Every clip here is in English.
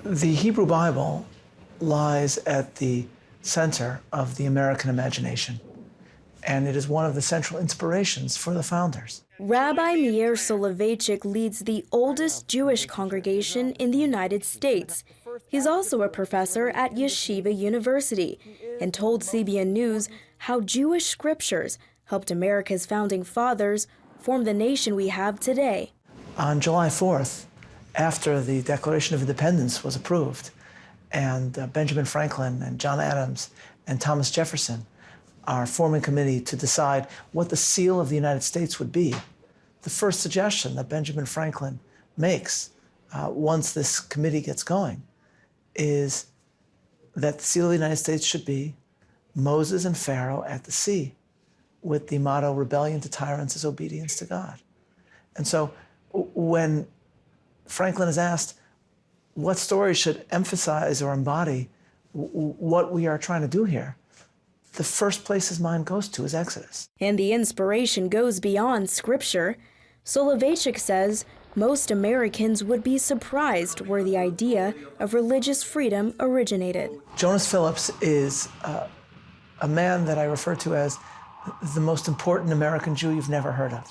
The Hebrew Bible lies at the center of the American imagination, and it is one of the central inspirations for the founders. Rabbi Meir Soloveitchik leads the oldest Jewish congregation in the United States. He's also a professor at Yeshiva University and told CBN News how Jewish scriptures helped America's founding fathers form the nation we have today. On July 4th, after the Declaration of Independence was approved, and Benjamin Franklin and John Adams and Thomas Jefferson are forming a committee to decide what the seal of the United States would be, the first suggestion that Benjamin Franklin makes once this committee gets going is that the seal of the United States should be Moses and Pharaoh at the sea, with the motto, "Rebellion to tyrants is obedience to God." And so when Franklin is asked what story should emphasize or embody what we are trying to do here, the first place his mind goes to is Exodus. And the inspiration goes beyond scripture. Soloveitchik says most Americans would be surprised where the idea of religious freedom originated. Jonas Phillips is a man that I refer to as the most important American Jew you've never heard of.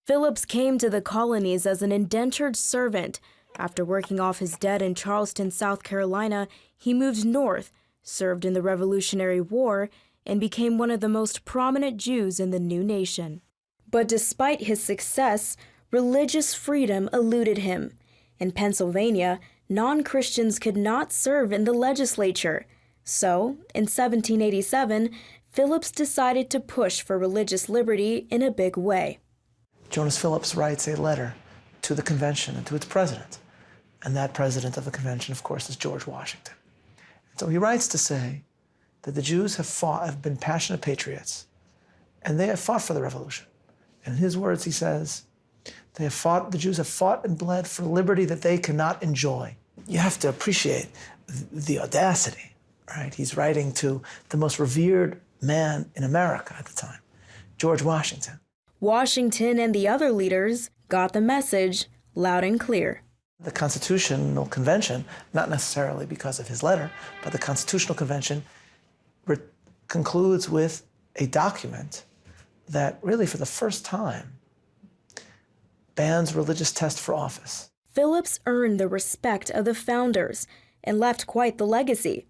Phillips came to the colonies as an indentured servant. After working off his debt in Charleston, South Carolina, he moved north, served in the Revolutionary War, and became one of the most prominent Jews in the new nation. But despite his success, religious freedom eluded him. In Pennsylvania, non-Christians could not serve in the legislature. So, in 1787, Phillips decided to push for religious liberty in a big way. Jonas Phillips writes a letter to the convention and to its president. And that president of the convention, of course, is George Washington. And so he writes to say that the Jews have been passionate patriots, and they have fought for the revolution. And in his words, he says, the Jews have fought and bled for liberty that they cannot enjoy. You have to appreciate the audacity, right? He's writing to the most revered man in America at the time, George Washington. Washington and the other leaders got the message loud and clear. The Constitutional Convention, not necessarily because of his letter, but the Constitutional Convention concludes with a document that really for the first time bans religious test for office. Phillips earned the respect of the founders and left quite the legacy.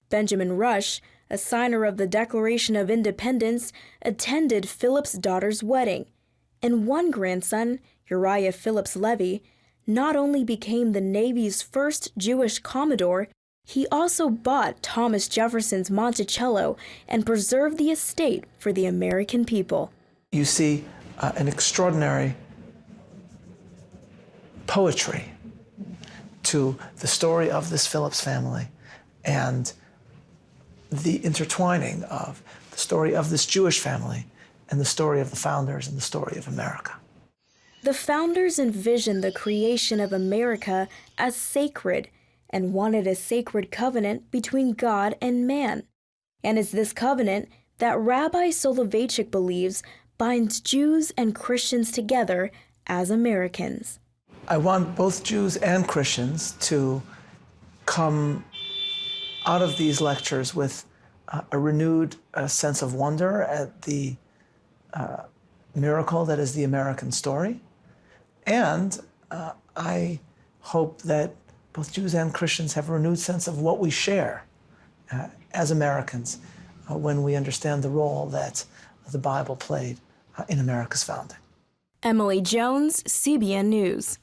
Benjamin Rush, a signer of the Declaration of Independence, attended Phillips' daughter's wedding, and one grandson, Uriah Phillips Levy, not only became the Navy's first Jewish Commodore, he also bought Thomas Jefferson's Monticello and preserved the estate for the American people. You see an extraordinary poetry to the story of this Phillips family and the intertwining of the story of this Jewish family and the story of the founders and the story of America. The founders envisioned the creation of America as sacred and wanted a sacred covenant between God and man. And it's this covenant that Rabbi Soloveitchik believes binds Jews and Christians together as Americans. I want both Jews and Christians to come out of these lectures with a renewed sense of wonder at the miracle that is the American story. And I hope that both Jews and Christians have a renewed sense of what we share as Americans when we understand the role that the Bible played in America's founding. Emily Jones, CBN News.